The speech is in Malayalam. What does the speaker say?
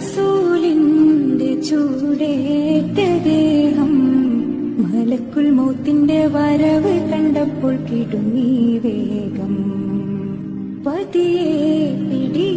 റസൂലിന്റെ ചൂടേറ്റ ദേഹം മലക്കുൽ മൗത്തിന്റെ വരവ് കണ്ടപ്പോൾ കിടുങ്ങി വേഗം പതിയെ പിടി